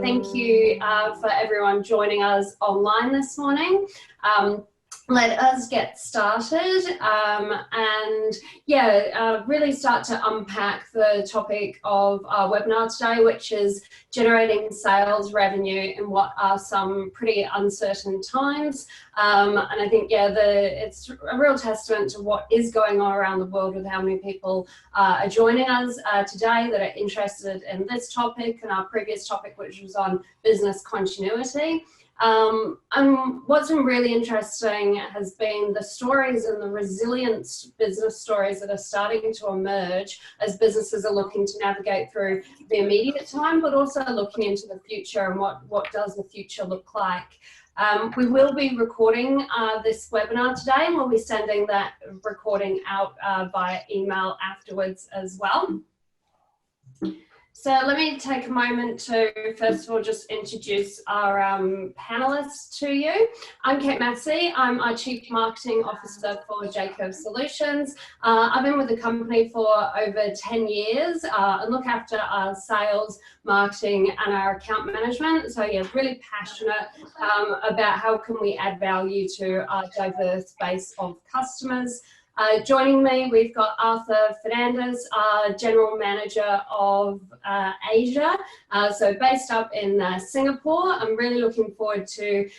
Thank you for everyone joining us online this morning. Let us get started and really start to unpack the topic of our webinar today, which is generating sales revenue in what are some pretty uncertain times. And I think, it's a real testament to what is going on around the world with how many people are joining us today that are interested in this topic and our previous topic, which was on business continuity. And what's been really interesting has been the stories and the resilient business stories that are starting to emerge as businesses are looking to navigate through the immediate time, but also looking into the future and what does the future look like. We will be recording this webinar today, and we'll be sending that recording out via email afterwards as well. So let me take a moment to, first of all, just introduce our panelists to you. I'm Kate Massey. I'm our Chief Marketing Officer for JCurve Solutions. I've been with the company for over 10 years and look after our sales, marketing and our account management. So yeah, really passionate about how can we add value to our diverse base of customers. Joining me, we've got Arthur Fernandez, our General Manager of Asia, so based up in Singapore. I'm really looking forward to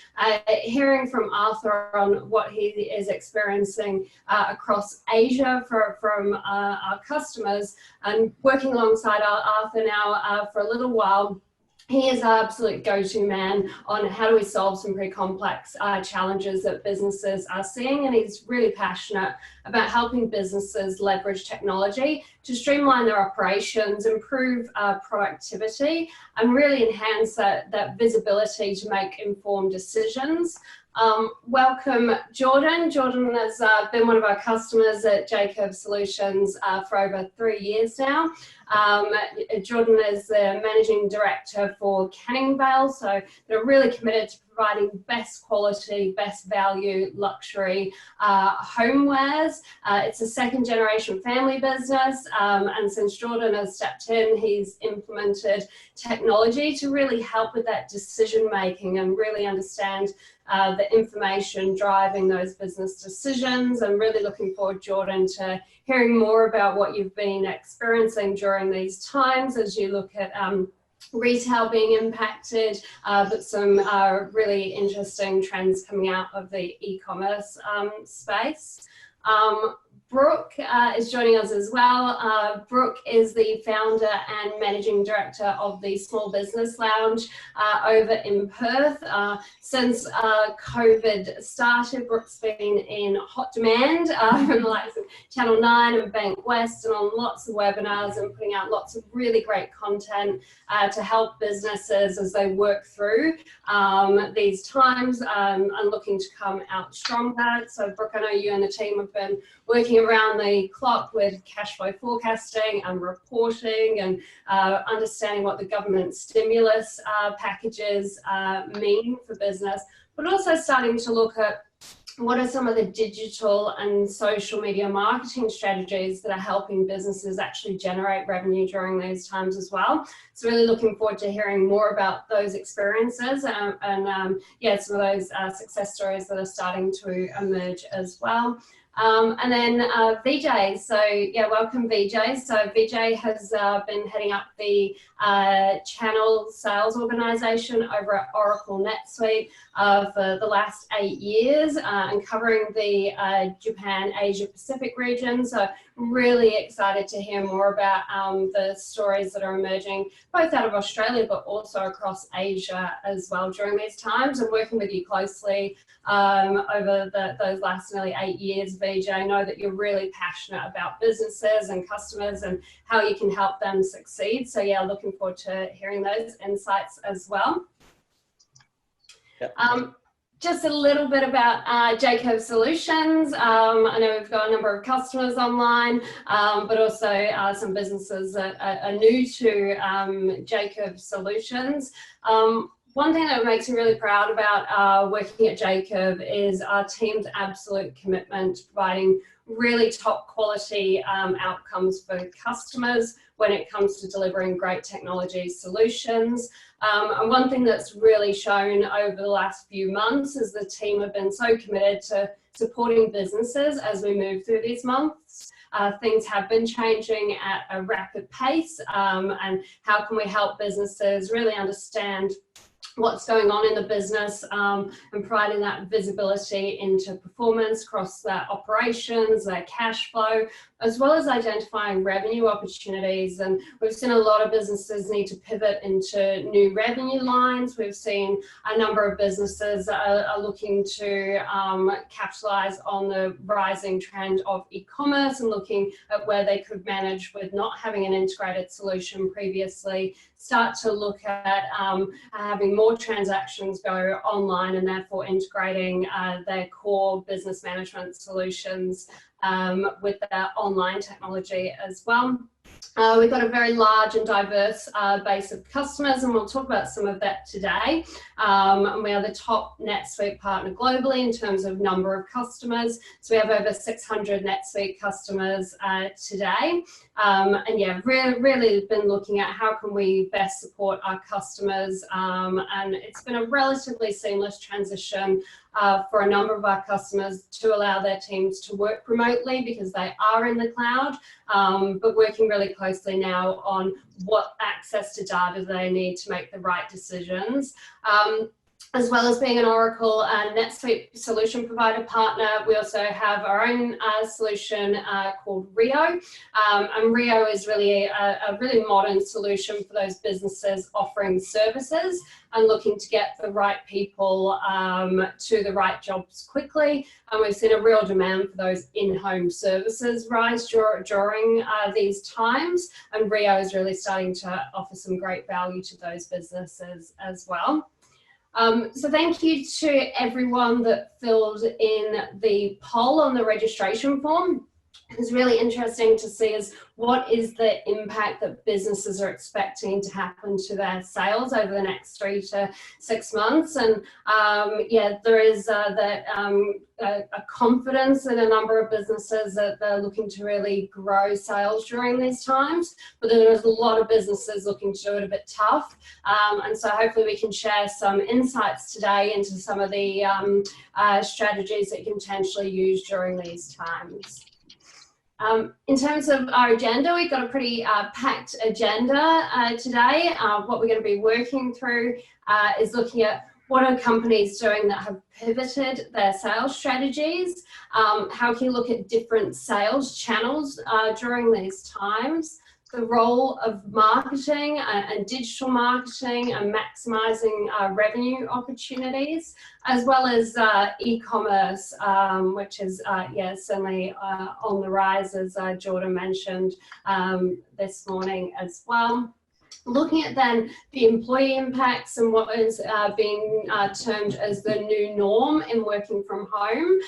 hearing from Arthur on what he is experiencing across Asia from our customers, and working alongside Arthur now for a little while. He is our absolute go-to man on how do we solve some pretty complex challenges that businesses are seeing, and he's really passionate about helping businesses leverage technology to streamline their operations, improve productivity, and really enhance that visibility to make informed decisions. Welcome Jordan. Jordan has been one of our customers at JCurve Solutions for over 3 years now. Jordan is the Managing Director for Canningvale, so they're really committed to providing best quality, best value luxury homewares. It's a second generation family business, and since Jordan has stepped in, he's implemented technology to really help with that decision making and really understand the information driving those business decisions. I'm really looking forward, Jordan, to hearing more about what you've been experiencing during these times as you look at retail being impacted, but some really interesting trends coming out of the e-commerce space. Brooke is joining us as well. Brooke is the founder and managing director of the Small Business Lounge over in Perth. Since COVID started, Brooke's been in hot demand from the likes of Channel 9 and Bank West, and on lots of webinars and putting out lots of really great content to help businesses as they work through these times and looking to come out stronger. So Brooke, I know you and the team have been working around the clock with cash flow forecasting and reporting and understanding what the government stimulus packages mean for business, but also starting to look at what are some of the digital and social media marketing strategies that are helping businesses actually generate revenue during these times as well. So really looking forward to hearing more about those experiences and some of those success stories that are starting to emerge as well. And then Vijay, so yeah, welcome Vijay. So Vijay has been heading up the channel sales organization over at Oracle NetSuite for the last 8 years and covering the Japan Asia Pacific region. So really excited to hear more about the stories that are emerging both out of Australia but also across Asia as well during these times, and working with you closely over those last nearly 8 years. Vijay, I know that you're really passionate about businesses and customers and how you can help them succeed. So yeah, looking forward to hearing those insights as well. Yep. Just a little bit about JCurve Solutions. I know we've got a number of customers online, but also some businesses that are new to JCurve Solutions. One thing that makes me really proud about working at JCurve is our team's absolute commitment to providing really top quality outcomes for customers when it comes to delivering great technology solutions. And one thing that's really shown over the last few months is the team have been so committed to supporting businesses as we move through these months. Things have been changing at a rapid pace, and how can we help businesses really understand what's going on in the business, and providing that visibility into performance across their operations, their cash flow, as well as identifying revenue opportunities. And we've seen a lot of businesses need to pivot into new revenue lines. We've seen a number of businesses are looking to capitalize on the rising trend of e-commerce and looking at where they could manage with not having an integrated solution previously, start to look at having more transactions go online and therefore integrating their core business management solutions with their online technology as well. We've got a very large and diverse base of customers, and we'll talk about some of that today. And we are the top NetSuite partner globally in terms of number of customers. So we have over 600 NetSuite customers today. And yeah, really been looking at how can we best support our customers. And it's been a relatively seamless transition for a number of our customers to allow their teams to work remotely because they are in the cloud, but working really closely now on what access to data they need to make the right decisions. As well as being an Oracle and NetSuite solution provider partner, we also have our own solution called Rio. And Rio is really a really modern solution for those businesses offering services and looking to get the right people to the right jobs quickly. And we've seen a real demand for those in-home services rise during these times. And Rio is really starting to offer some great value to those businesses as well. So thank you to everyone that filled in the poll on the registration form. It's really interesting to see is what is the impact that businesses are expecting to happen to their sales over the next 3 to 6 months. And yeah, there is a confidence in a number of businesses that they're looking to really grow sales during these times, but then there's a lot of businesses looking to do it a bit tough. And so hopefully we can share some insights today into some of the strategies that you can potentially use during these times. In terms of our agenda, we've got a pretty packed agenda today. What we're going to be working through is looking at what are companies doing that have pivoted their sales strategies, how can you look at different sales channels during these times, the role of marketing and digital marketing and maximizing revenue opportunities, as well as e-commerce, which is yeah, certainly on the rise, as Jordan mentioned this morning as well. Looking at then the employee impacts and what is being termed as the new norm in working from home,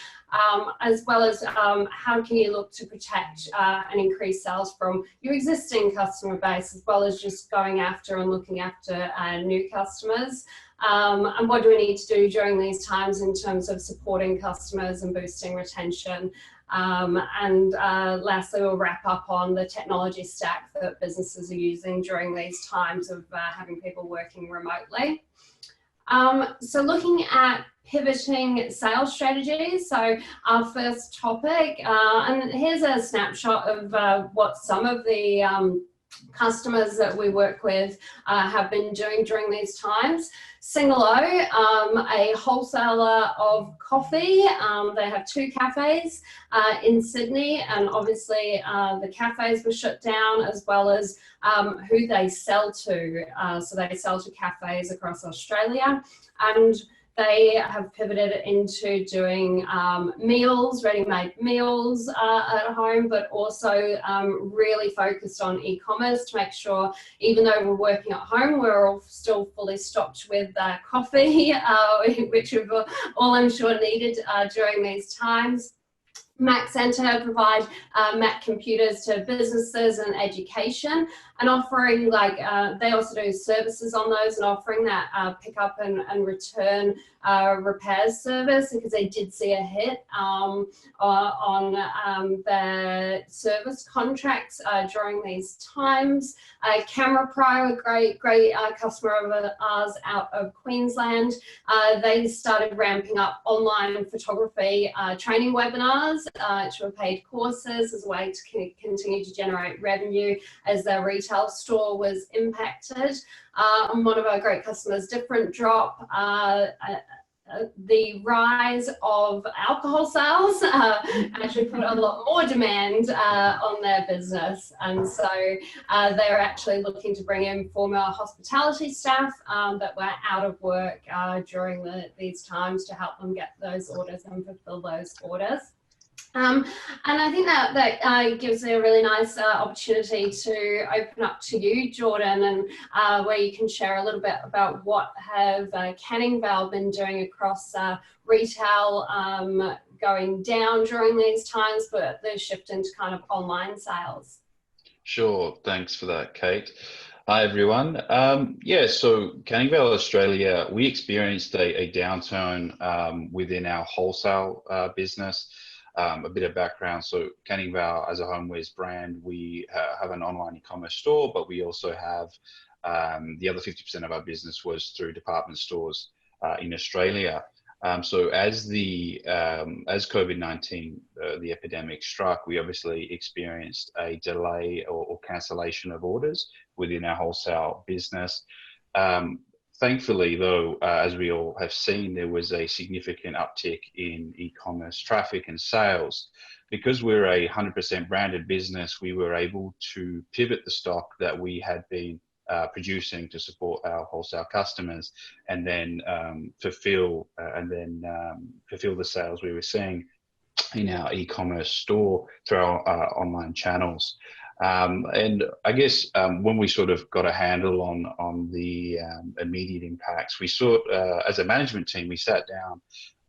as well as how can you look to protect and increase sales from your existing customer base, as well as just going after and looking after new customers. And what do we need to do during these times in terms of supporting customers and boosting retention? And lastly, we'll wrap up on the technology stack that businesses are using during these times of having people working remotely. So looking at pivoting sales strategies. So our first topic, and here's a snapshot of what some of the customers that we work with have been doing during these times. Singalo, a wholesaler of coffee. They have 2 cafes in Sydney, and obviously the cafes were shut down, as well as who they sell to. So they sell to cafes across Australia, and they have pivoted into doing meals, ready-made meals at home, but also really focused on e-commerce to make sure, even though we're working at home, we're all still fully stocked with coffee, which we've all, I'm sure, needed during these times. Mac Centre provide Mac computers to businesses and education, and offering like, they also do services on those and offering that pick up and return repairs service, because they did see a hit on their service contracts during these times. Camera Pro, a great customer of ours out of Queensland, they started ramping up online photography training webinars, which were paid courses, as a way to continue to generate revenue as their retail store was impacted. And one of our great customers, Different Drop, the rise of alcohol sales actually put a lot more demand on their business, and so they're actually looking to bring in former hospitality staff that were out of work during these times to help them get those orders and fulfill those orders. And I think that gives a really nice opportunity to open up to you, Jordan, and where you can share a little bit about what have Canningvale been doing across retail going down during these times, but the shift into kind of online sales. Sure, thanks for that, Kate. Hi, everyone. Yeah, so Canningvale, Australia, we experienced a downturn within our wholesale business. A bit of background, so Canningvale as a homewares brand, we have an online e-commerce store, but we also have the other 50% of our business was through department stores in Australia. So as COVID-19, the epidemic struck, we obviously experienced a delay or cancellation of orders within our wholesale business. Thankfully, though, as we all have seen, there was a significant uptick in e-commerce traffic and sales. Because we're a 100% branded business, we were able to pivot the stock that we had been producing to support our wholesale customers, and then fulfill the sales we were seeing in our e-commerce store through our online channels. And I guess when we sort of got a handle on the immediate impacts, we saw, as a management team, we sat down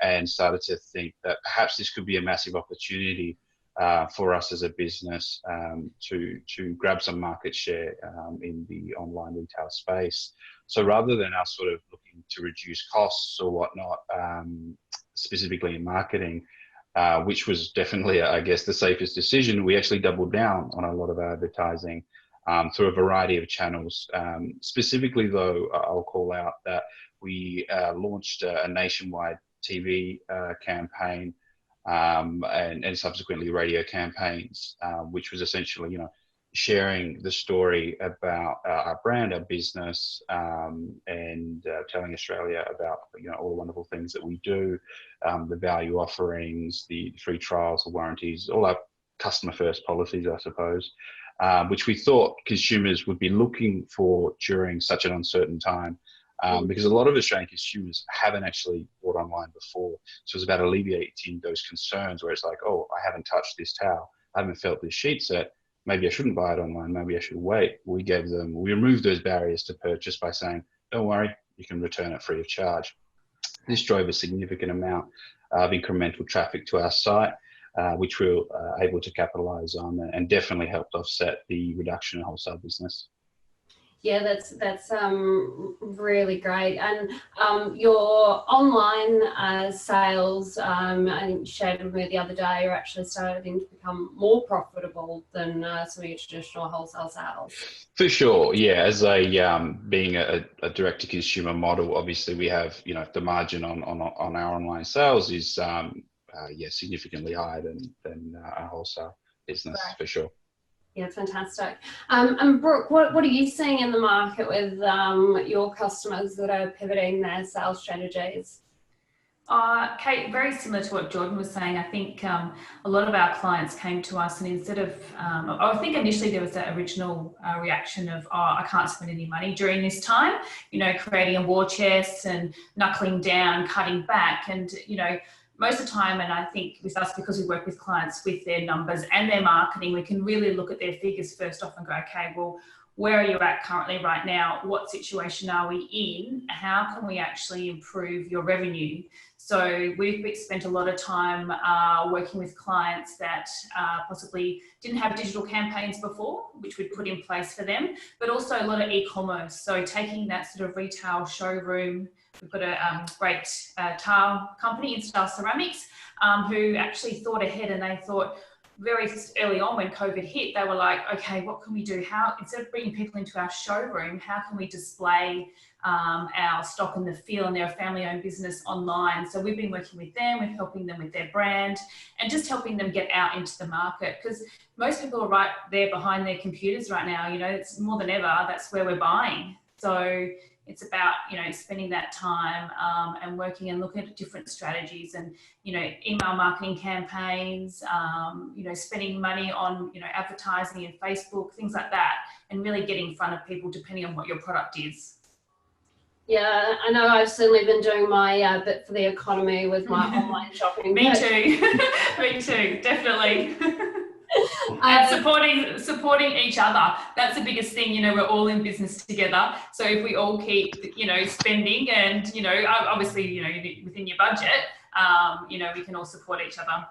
and started to think that perhaps this could be a massive opportunity for us as a business to grab some market share in the online retail space. So rather than us sort of looking to reduce costs or whatnot, specifically in marketing, which was definitely, I guess, the safest decision, we actually doubled down on a lot of advertising through a variety of channels. Specifically, though, I'll call out that we launched a nationwide TV campaign and subsequently radio campaigns, which was essentially, sharing the story about our brand, our business, and telling Australia about, all the wonderful things that we do, the value offerings, the free trials, the warranties, all our customer first policies, I suppose, which we thought consumers would be looking for during such an uncertain time. Because a lot of Australian consumers haven't actually bought online before. So it's about alleviating those concerns where it's like, oh, I haven't touched this towel, I haven't felt this sheet set, maybe I shouldn't buy it online, maybe I should wait. We removed those barriers to purchase by saying, don't worry, you can return it free of charge. This drove a significant amount of incremental traffic to our site, which we were able to capitalize on, and definitely helped offset the reduction in wholesale business. Yeah, that's really great. And your online sales, I think you shared with me the other day, are actually starting to become more profitable than some of your traditional wholesale sales. For sure, yeah. As being a direct-to-consumer model, obviously we have, the margin on our online sales is significantly higher than our wholesale business, right. For sure. Yeah, fantastic. And Brooke, what are you seeing in the market with your customers that are pivoting their sales strategies? Kate, very similar to what Jordan was saying. I think a lot of our clients came to us, and instead of, I think initially there was that original reaction of, I can't spend any money during this time, creating a war chest and knuckling down, cutting back, and, most of the time, and I think with us, because we work with clients with their numbers and their marketing, we can really look at their figures first off and go, okay, well, where are you at currently right now? What situation are we in? How can we actually improve your revenue? So we've spent a lot of time working with clients that possibly didn't have digital campaigns before, which we'd put in place for them, but also a lot of e-commerce. So taking that sort of retail showroom, we've got a great tile company, Install Ceramics, who actually thought ahead, and they thought, very early on when COVID hit, they were like, okay, what can we do? How, instead of bringing people into our showroom, how can we display our stock in the field, and they're a family-owned business online? So we've been working with them, we're helping them with their brand and just helping them get out into the market, because most people are right there behind their computers right now. You know, it's more than ever, that's where we're buying. So it's about, you know, spending that time and working and looking at different strategies and, you know, email marketing campaigns, you know, spending money on, you know, advertising in Facebook, things like that, and really getting in front of people depending on what your product is. Yeah, I know I've certainly been doing my bit for the economy with my online shopping. Me too. Me too, definitely. And supporting each other. That's the biggest thing. You know, we're all in business together. So if we all keep, you know, spending and, you know, obviously, you know, within your budget, you know, we can all support each other.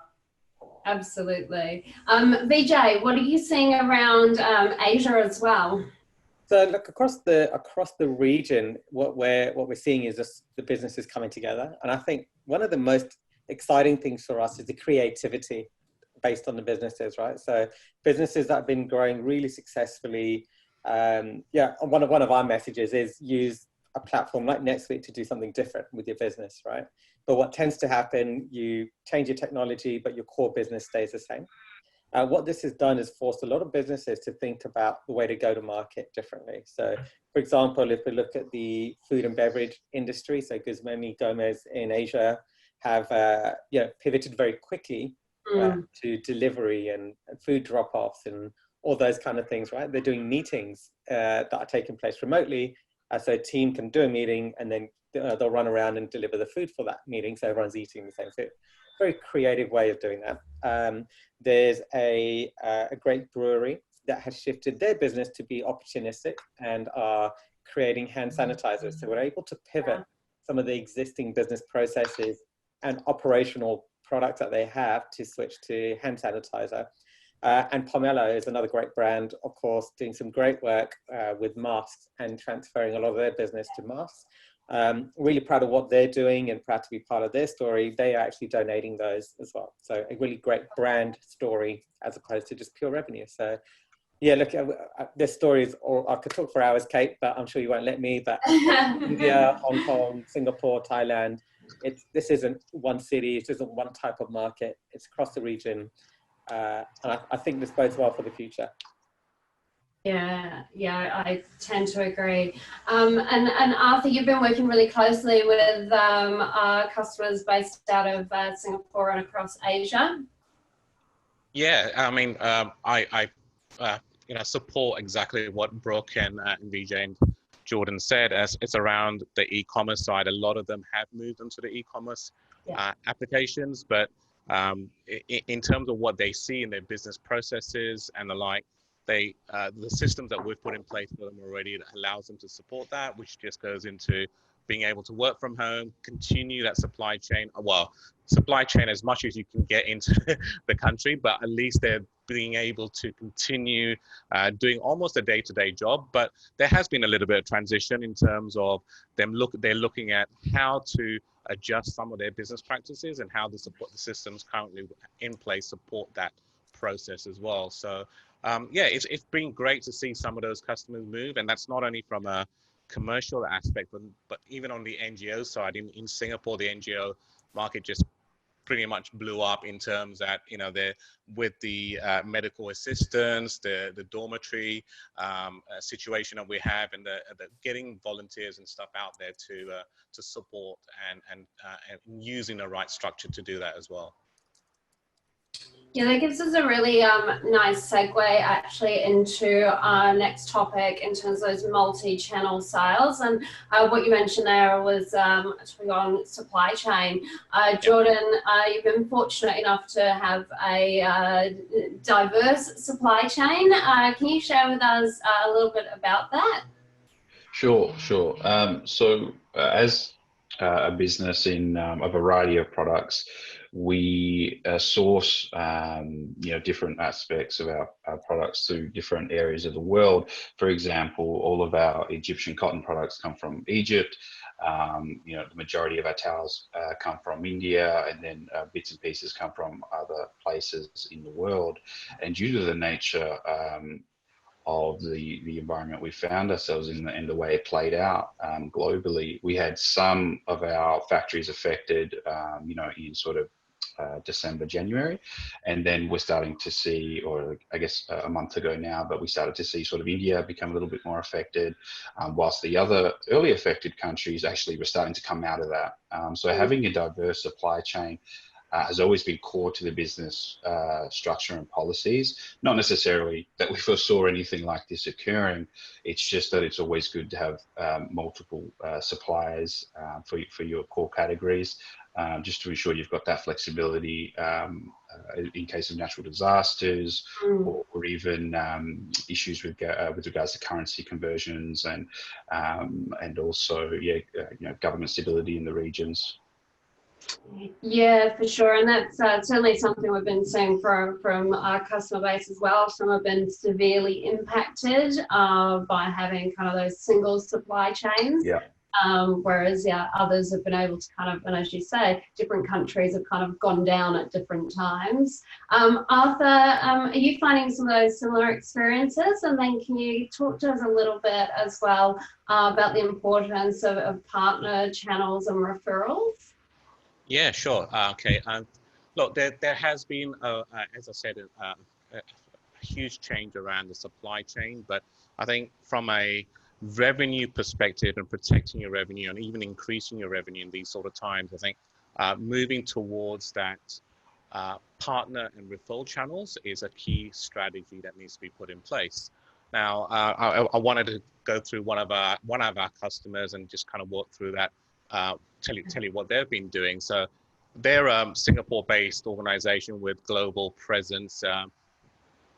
Absolutely. Vijay, what are you seeing around Asia as well? So look, across the region, what we're seeing is just the businesses coming together. And I think one of the most exciting things for us is the creativity based on the businesses, right? So businesses that have been growing really successfully, one of our messages is use a platform like NetSuite to do something different with your business, right? But what tends to happen, you change your technology, but your core business stays the same. What this has done is forced a lot of businesses to think about the way to go to market differently. So, for example, if we look at the food and beverage industry, so Gomez in Asia have pivoted very quickly to delivery and food drop-offs and all those kind of things, right? They're doing meetings that are taking place remotely, so a team can do a meeting and then they'll run around and deliver the food for that meeting, so everyone's eating the same food. Very creative way of doing that. There's a great brewery that has shifted their business to be opportunistic and are creating hand sanitizers. So we're able to pivot some of the existing business processes and operational products that they have to switch to hand sanitizer. And Pomelo is another great brand, of course, doing some great work with masks and transferring a lot of their business to masks. Really proud of what they're doing and proud to be part of their story. They are actually donating those as well. So a really great brand story as opposed to just pure revenue. So yeah, look, this story is, or I could talk for hours, Kate, but I'm sure you won't let me. But India, Hong Kong, Singapore, Thailand, this isn't one city, it isn't one type of market, it's across the region. And I think this bodes well for the future. Yeah, I tend to agree. And Arthur, you've been working really closely with our customers based out of Singapore and across Asia. Yeah, I mean, I support exactly what Brooke and Vijay and Jordan said. As it's around the e-commerce side, a lot of them have moved into the e-commerce applications, but in terms of what they see in their business processes and the like, the systems that we've put in place for them already that allows them to support that, which just goes into being able to work from home, continue that supply chain as much as you can get into the country, but at least they're being able to continue doing almost a day-to-day job. But there has been a little bit of transition in terms of they're looking at how to adjust some of their business practices and how the systems currently in place support that process as well. So it's been great to see some of those customers move, and that's not only from a commercial aspect, but even on the NGO side. In Singapore, the NGO market just pretty much blew up in terms that, you know, they're with the medical assistance, the dormitory situation that we have, and the getting volunteers and stuff out there to support and using the right structure to do that as well. Yeah, that gives us a really nice segue actually into our next topic in terms of those multi-channel sales. And what you mentioned there was actually on supply chain. Jordan, you've been fortunate enough to have a diverse supply chain. Can you share with us a little bit about that? Sure, sure. As a business in a variety of products, we source different aspects of our products to different areas of the world. For example, all of our Egyptian cotton products come from Egypt. The majority of our towels come from India, and then bits and pieces come from other places in the world. And due to the nature of the environment we found ourselves in and the way it played out globally, we had some of our factories affected, in sort of December, January, and then we're starting to see, or I guess a month ago now, but we started to see sort of India become a little bit more affected, whilst the other early affected countries actually were starting to come out of that. So having a diverse supply chain has always been core to the business structure and policies. Not necessarily that we foresaw anything like this occurring. It's just that it's always good to have multiple suppliers for your core categories, just to ensure you've got that flexibility in case of natural disasters or even issues with regards to currency conversions and also government stability in the regions. Yeah, for sure. And that's certainly something we've been seeing from our customer base as well. Some have been severely impacted by having kind of those single supply chains. Yeah. Whereas, others have been able to kind of, and as you say, different countries have kind of gone down at different times. Arthur, are you finding some of those similar experiences? And then can you talk to us a little bit as well about the importance of partner channels and referrals? Yeah, sure. Okay. Look, there has been, as I said, a huge change around the supply chain, but I think from a revenue perspective and protecting your revenue and even increasing your revenue in these sort of times, I think moving towards that partner and referral channels is a key strategy that needs to be put in place. Now, I wanted to go through one of our customers and just kind of work through that. Tell you what they've been doing. So they're a Singapore-based organization with global presence.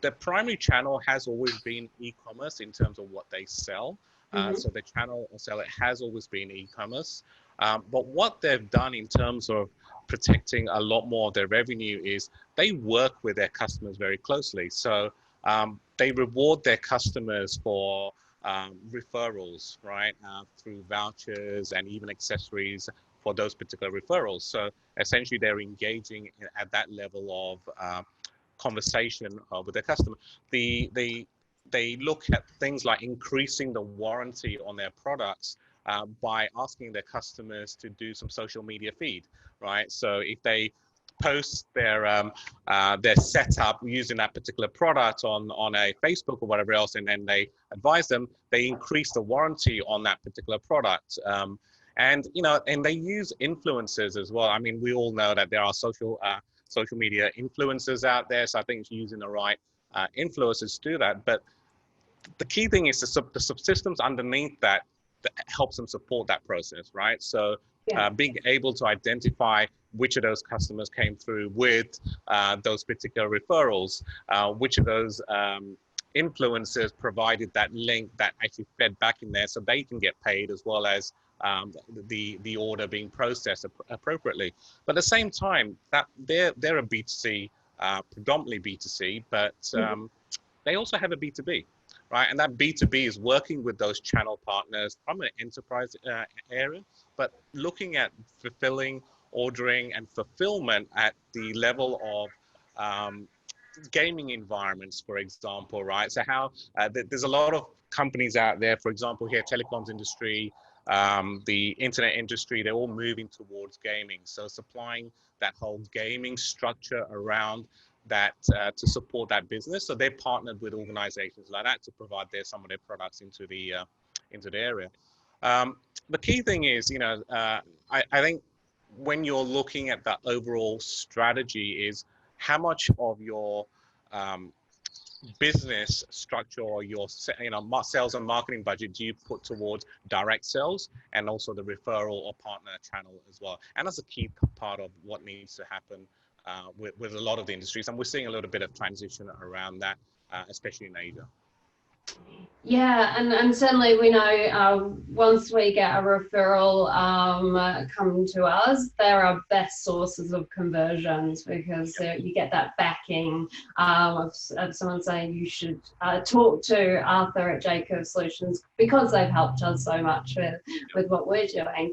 The primary channel has always been e-commerce in terms of what they sell. So the channel or sell it has always been e-commerce. But what they've done in terms of protecting a lot more of their revenue is they work with their customers very closely. So they reward their customers for referrals, right, through vouchers and even accessories for those particular referrals. So essentially they're engaging at that level of conversation with their customer. They look at things like increasing the warranty on their products by asking their customers to do some social media feed, right? So if they post their setup using that particular product on a Facebook or whatever else, and then they advise them, they increase the warranty on that particular product. And they use influencers as well. I mean, we all know that there are social media influencers out there, so I think it's using the right influencers to do that. But the key thing is the subsystems underneath that helps them support that process, right? So being able to identify which of those customers came through with those particular referrals, which of those influencers provided that link that actually fed back in there so they can get paid, as well as the order being processed appropriately. But at the same time, that they're a B2C, predominantly B2C, but they also have a B2B, right? And that B2B is working with those channel partners from an enterprise area, but looking at fulfilling, ordering, and fulfillment at the level of gaming environments, for example, right? So how there's a lot of companies out there, for example, here, telecoms industry, the internet industry, they're all moving towards gaming. So supplying that whole gaming structure around that to support that business. So they're partnered with organizations like that to provide some of their products into the area. The key thing is, I think when you're looking at that overall strategy is how much of your business structure or your sales and marketing budget do you put towards direct sales and also the referral or partner channel as well? And that's a key part of what needs to happen with a lot of the industries, and we're seeing a little bit of transition around that, especially in Asia. Yeah, and certainly we know once we get a referral come to us, they're our best sources of conversions, because you get that backing of someone saying you should talk to Arthur at JCurve Solutions, because they've helped us so much with what we're doing.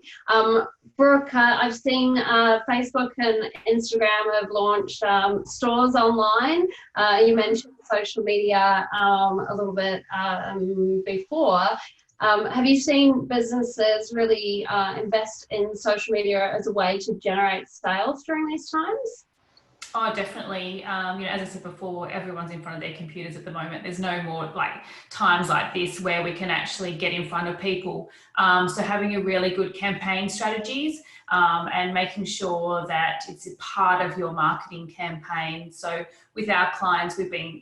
Brooke, I've seen Facebook and Instagram have launched stores online. You mentioned social media a little bit before. Have you seen businesses really invest in social media as a way to generate sales during these times? Oh, definitely. As I said before, everyone's in front of their computers at the moment. There's no more times like this where we can actually get in front of people. So having a really good campaign strategies and making sure that it's a part of your marketing campaign. So with our clients, we've been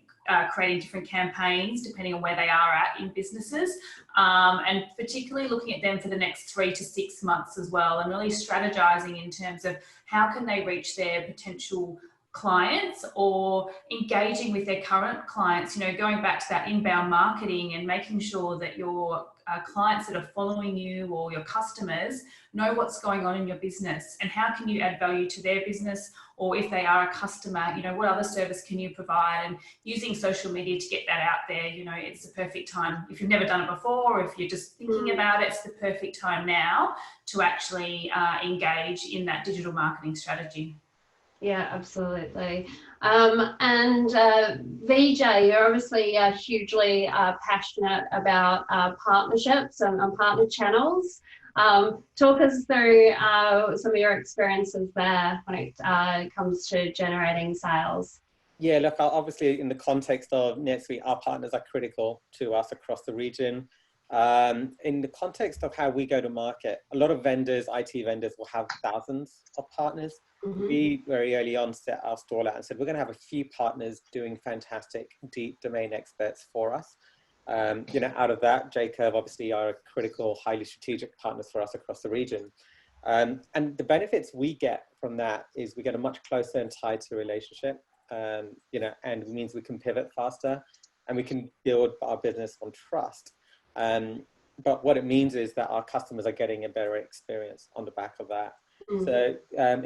creating different campaigns depending on where they are at in businesses, and particularly looking at them for the next 3 to 6 months as well, and really strategizing in terms of how can they reach their potential clients or engaging with their current clients, going back to that inbound marketing and making sure that your clients that are following you or your customers know what's going on in your business and how can you add value to their business, or if they are a customer, what other service can you provide, and using social media to get that out there. It's the perfect time. If you've never done it before, or if you're just thinking about it, it's the perfect time now to actually engage in that digital marketing strategy. Yeah, absolutely. And Vijay, you're obviously hugely passionate about partnerships and partner channels. Talk us through some of your experiences there when it comes to generating sales. Yeah, look, obviously in the context of NetSuite, our partners are critical to us across the region. In the context of how we go to market, a lot of vendors, IT vendors, will have thousands of partners. Mm-hmm. We very early on set our stall out and said, we're going to have a few partners doing fantastic, deep domain experts for us. Out of that, JCurve obviously are critical, highly strategic partners for us across the region. And the benefits we get from that is we get a much closer and tighter relationship, and it means we can pivot faster and we can build our business on trust. But what it means is that our customers are getting a better experience on the back of that. Mm-hmm. So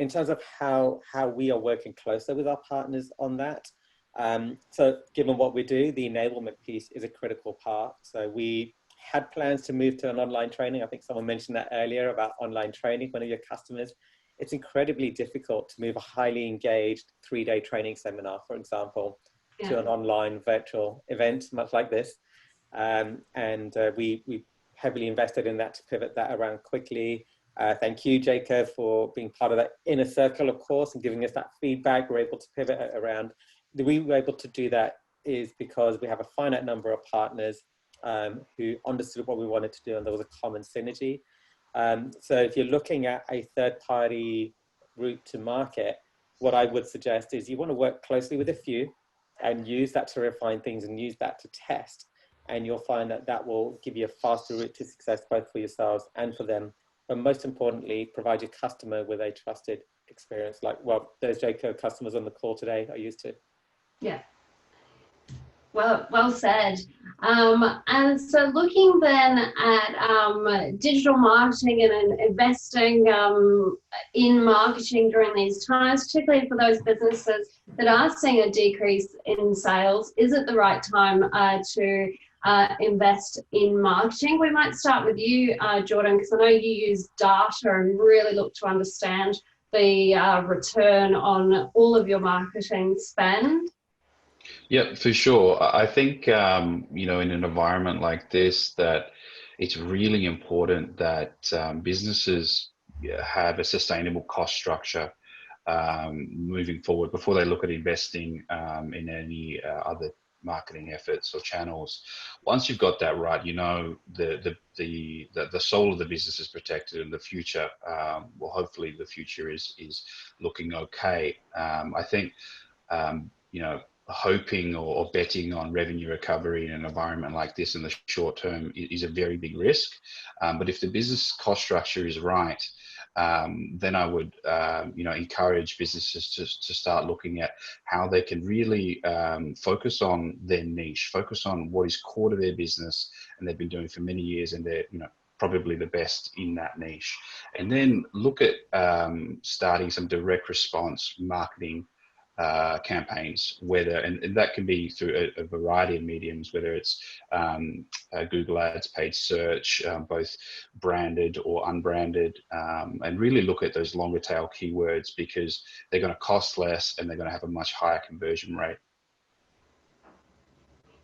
in terms of how we are working closer with our partners on that, so given what we do, the enablement piece is a critical part. So we had plans to move to an online training. I think someone mentioned that earlier about online training, one of your customers. It's incredibly difficult to move a highly engaged 3-day training seminar, for example, to an online virtual event, much like this. We heavily invested in that to pivot that around quickly. Thank you, JCurve, for being part of that inner circle, of course, and giving us that feedback. We're able to pivot it around. We were able to do that is because we have a finite number of partners who understood what we wanted to do, and there was a common synergy. So if you're looking at a third-party route to market, what I would suggest is you want to work closely with a few and use that to refine things and use that to test. And you'll find that that will give you a faster route to success, both for yourselves and for them. But most importantly, provide your customer with a trusted experience. Those JCurve customers on the call today are used to. Yeah. Well said. And so looking then at digital marketing and investing in marketing during these times, particularly for those businesses that are seeing a decrease in sales, is it the right time to invest in marketing? We might start with you, Jordan, because I know you use data and really look to understand the return on all of your marketing spend. Yeah, for sure. I think, in an environment like this, that it's really important that businesses have a sustainable cost structure moving forward before they look at investing in any other marketing efforts or channels. Once you've got that right, the soul of the business is protected, and the future, hopefully the future is looking okay. I think you know, hoping or betting on revenue recovery in an environment like this in the short term is a very big risk. But if the business cost structure is right, then I would, you know, encourage businesses to start looking at how they can really focus on their niche, focus on what is core to their business, and they've been doing for many years, and they're, you know, probably the best in that niche. And then look at starting some direct response marketing campaigns, whether, and that can be through a variety of mediums, whether it's Google Ads, paid search, both branded or unbranded, and really look at those longer tail keywords, because they're going to cost less and they're going to have a much higher conversion rate.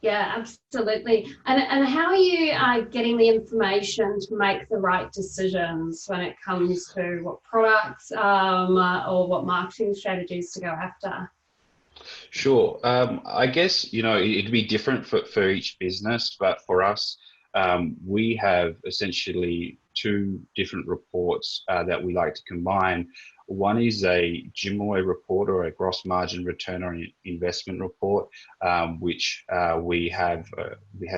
Yeah, absolutely. And how are you getting the information to make the right decisions when it comes to what products or what marketing strategies to go after? Sure. I guess, you know, it'd be different for each business, but for us, we have essentially two different reports that we like to combine. One is a GMOI report, or a gross margin return on investment report, which we have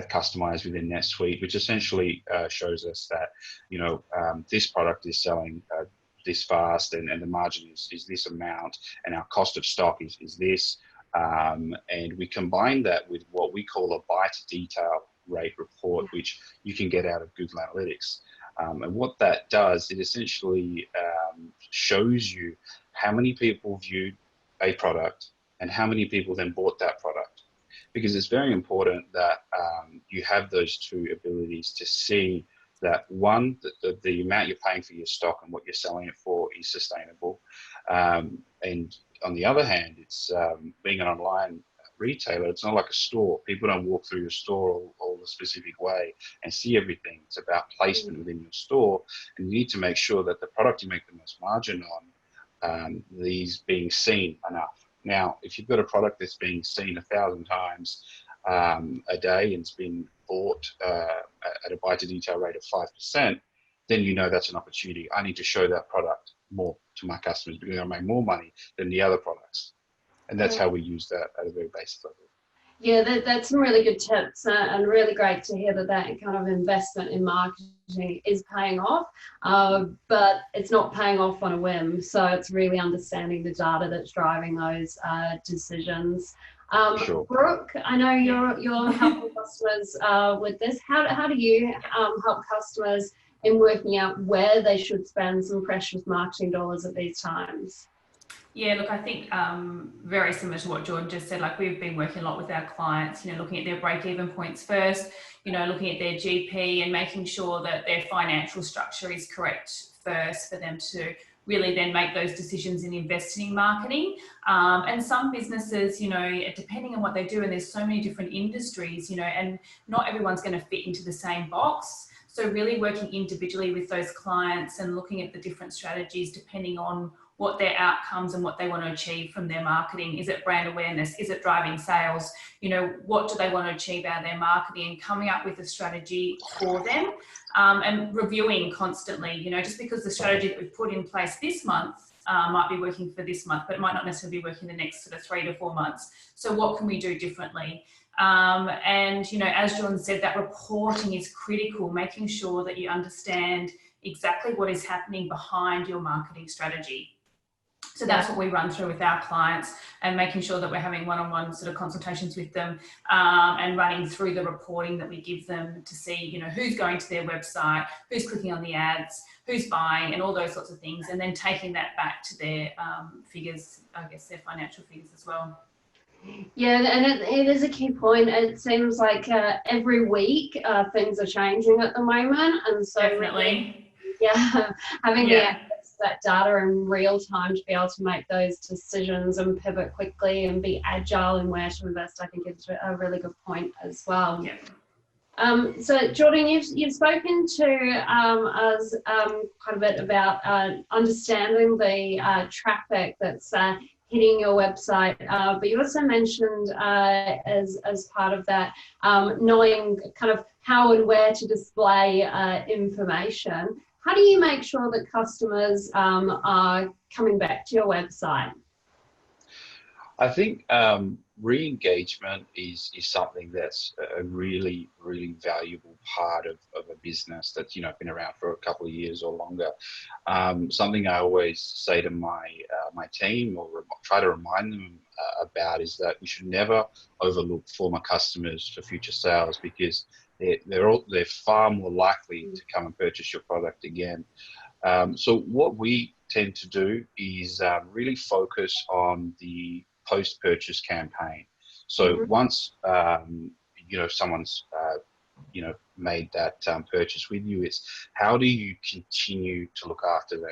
customized within NetSuite, which essentially shows us that, you know, this product is selling this fast, and the margin is this amount, and our cost of stock is this. And we combine that with what we call a buy to detail rate report, which you can get out of Google Analytics. And what that does, it essentially shows you how many people viewed a product and how many people then bought that product. Because it's very important that you have those two abilities to see that, one, the amount you're paying for your stock and what you're selling it for is sustainable. And on the other hand, it's being an online retailer, it's not like a store. People don't walk through your store all the specific way and see everything. It's about placement within your store, and you need to make sure that the product you make the most margin on is being seen enough. Now, if you've got a product that's being seen 1,000 times a day and it's been bought at a buy to detail rate of 5%, then you know that's an opportunity. I need to show that product more to my customers because I make more money than the other products. And that's how we use that at a very basic level. Yeah, that's some really good tips, and really great to hear that kind of investment in marketing is paying off, but it's not paying off on a whim. So it's really understanding the data that's driving those decisions. Sure. Brooke, I know you're helping customers with this. How do you help customers in working out where they should spend some precious marketing dollars at these times? Yeah, look, I think very similar to what Jordan just said, like we've been working a lot with our clients, you know, looking at their break-even points first, you know, looking at their GP and making sure that their financial structure is correct first for them to really then make those decisions in investing in marketing. And some businesses, you know, depending on what they do, and there's so many different industries, you know, and not everyone's going to fit into the same box. So really working individually with those clients and looking at the different strategies depending on what their outcomes and what they want to achieve from their marketing. Is it brand awareness? Is it driving sales? You know, what do they want to achieve out of their marketing, and coming up with a strategy for them, and reviewing constantly. You know, just because the strategy that we've put in place this month might be working for this month, but it might not necessarily be working the next sort of 3 to 4 months. So what can we do differently? And, you know, as Jordan said, that reporting is critical, making sure that you understand exactly what is happening behind your marketing strategy. So that's what we run through with our clients, and making sure that we're having one-on-one sort of consultations with them, and running through the reporting that we give them to see, you know, who's going to their website, who's clicking on the ads, who's buying, and all those sorts of things, and then taking that back to their figures, I guess their financial figures as well. Yeah, and it is a key point. It seems like every week things are changing at the moment, and so definitely, having the access to that data in real time to be able to make those decisions and pivot quickly and be agile in where to invest, I think is a really good point as well. Yeah. So Jordan, you've spoken to us quite a bit about understanding the traffic that's hitting your website, but you also mentioned as part of that knowing kind of how and where to display information. How do you make sure that customers are coming back to your website? I think re-engagement is something that's a really, really valuable part of a business that's, been around for a couple of years or longer. Something I always say to my team, or try to remind them about, is that we should never overlook former customers for future sales, because they're far more likely to come and purchase your product again. So what we tend to do is really focus on the post-purchase campaign. So once someone's made that purchase with you, it's how do you continue to look after them,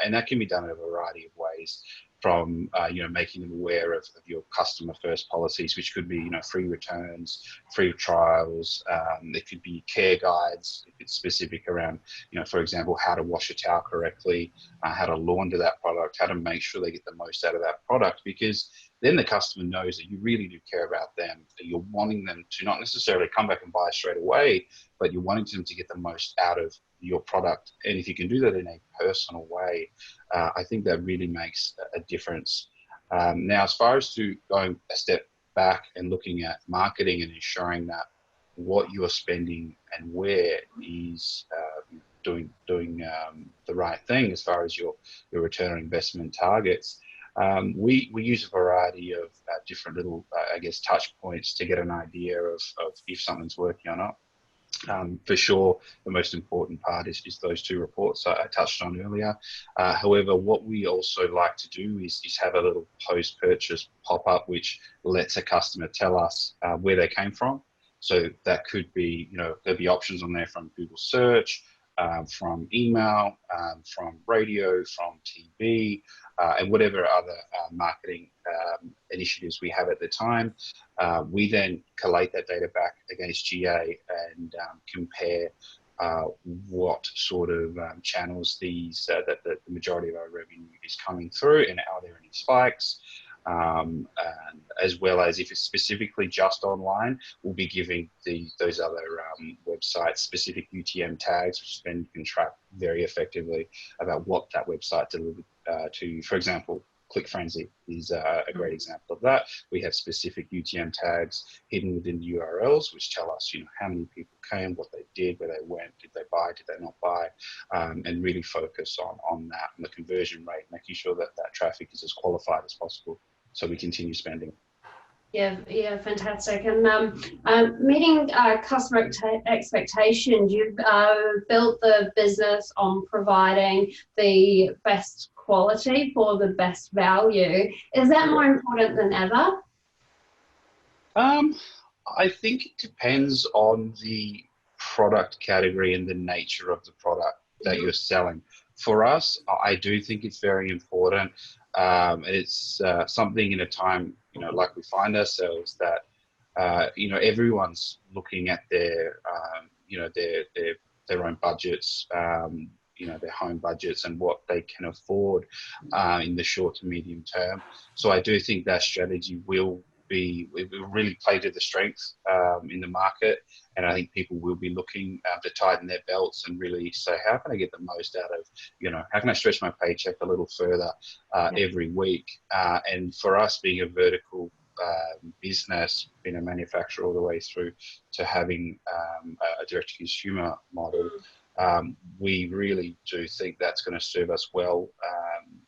and that can be done in a variety of ways. From making them aware of your customer first policies, which could be free returns, free trials. There could be care guides if it's specific around for example, how to wash a towel correctly, how to launder that product, how to make sure they get the most out of that product, because then the customer knows that you really do care about them, that you're wanting them to not necessarily come back and buy straight away, but you're wanting them to get the most out of your product. And if you can do that in a personal way, I think that really makes a difference. Now, as far as to going a step back and looking at marketing and ensuring that what you're spending and where is doing the right thing as far as your return on investment targets, we use a variety of different little, touch points to get an idea of if something's working or not. For sure, the most important part is those two reports I touched on earlier. However, what we also like to do is have a little post-purchase pop-up which lets a customer tell us where they came from. So that could be, there'll be options on there from Google search, from email, from radio, from TV, and whatever other marketing initiatives we have at the time. We then collate that data back against GA and compare what sort of channels that the majority of our revenue is coming through, and are there any spikes. And as well as if it's specifically just online, we'll be giving those other websites specific UTM tags, which then you can track very effectively about what that website delivered to you. For example, Click Frenzy is a great example of that. We have specific UTM tags hidden within the URLs, which tell us, how many people came, what they did, where they went, did they buy, did they not buy, and really focus on that and the conversion rate, making sure that traffic is as qualified as possible, so we continue spending. Yeah, fantastic. And meeting customer expectations, you've built the business on providing the best quality for the best value. Is that more important than ever? I think it depends on the product category and the nature of the product that you're selling. For us, I do think it's very important. And it's something in a time, like we find ourselves, that, everyone's looking at their own budgets, their home budgets and what they can afford in the short to medium term. So I do think that strategy will really play to the strengths in the market. And I think people will be looking to tighten their belts and really say, how can I get the most out of, how can I stretch my paycheck a little further every week? And for us, being a vertical business, being a manufacturer all the way through to having a direct-to-consumer model, we really do think that's going to serve us well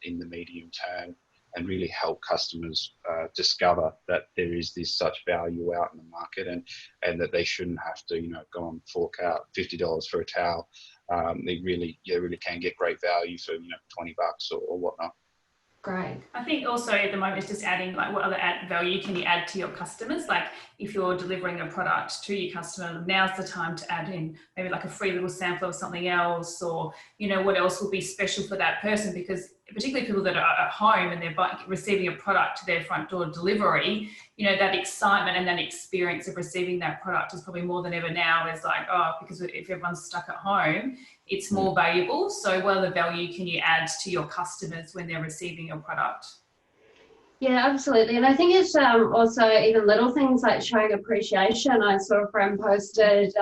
in the medium term, and really help customers discover that there is this such value out in the market, and that they shouldn't have to, go and fork out $50 for a towel. They really can get great value for, $20 or whatnot. Great. I think also at the moment it's just adding, like, what other value can you add to your customers? Like, if you're delivering a product to your customer, now's the time to add in maybe like a free little sample of something else, or, what else will be special for that person, because particularly people that are at home and they're receiving a product to their front door delivery, that excitement and that experience of receiving that product is probably more than ever now. Is like, because if everyone's stuck at home, it's more valuable. So what other value can you add to your customers when they're receiving your product? Yeah, absolutely. And I think it's also even little things like showing appreciation. I saw a friend posted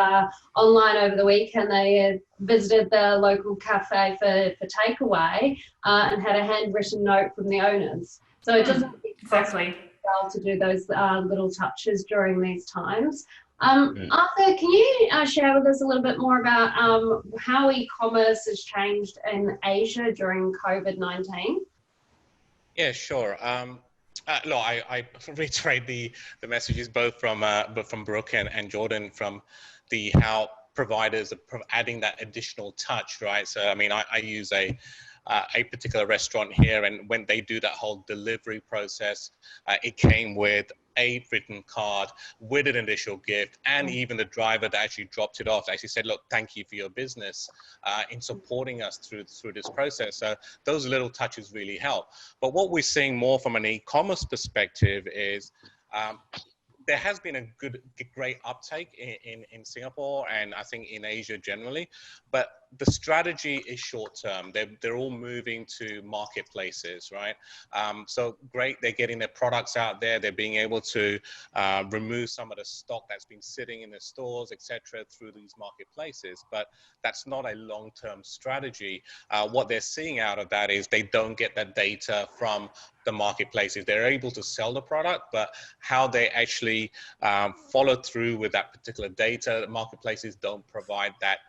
online over the weekend, they had visited the local cafe for takeaway and had a handwritten note from the owners. So it doesn't exactly well to do those little touches during these times. Arthur, can you share with us a little bit more about how e-commerce has changed in Asia during COVID-19? Yeah, sure. Look, I reiterate the messages both from Brooke and Jordan from the how providers are adding that additional touch, right? So I mean, I use a particular restaurant here, and when they do that whole delivery process, it came with a written card with an initial gift, and even the driver that actually dropped it off actually said, look, thank you for your business in supporting us through this process. So those little touches really help. But what we're seeing more from an e-commerce perspective is there has been a great uptake in Singapore, and I think in Asia generally, but the strategy is short term. They're all moving to marketplaces, right? So great, they're getting their products out there. They're being able to remove some of the stock that's been sitting in the stores, etc., through these marketplaces. But that's not a long-term strategy. What they're seeing out of that is they don't get that data from the marketplaces. They're able to sell the product, but how they actually follow through with that particular data, the marketplaces don't provide that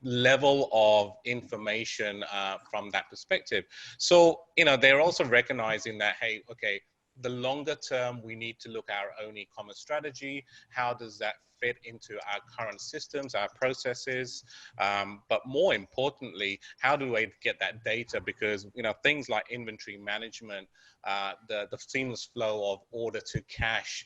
level of information from that perspective. So, you know, they're also recognizing that, hey, okay, the longer term, we need to look at our own e-commerce strategy. How does that fit into our current systems, our processes? But more importantly, how do I get that data? Because, you know, things like inventory management, the seamless flow of order to cash,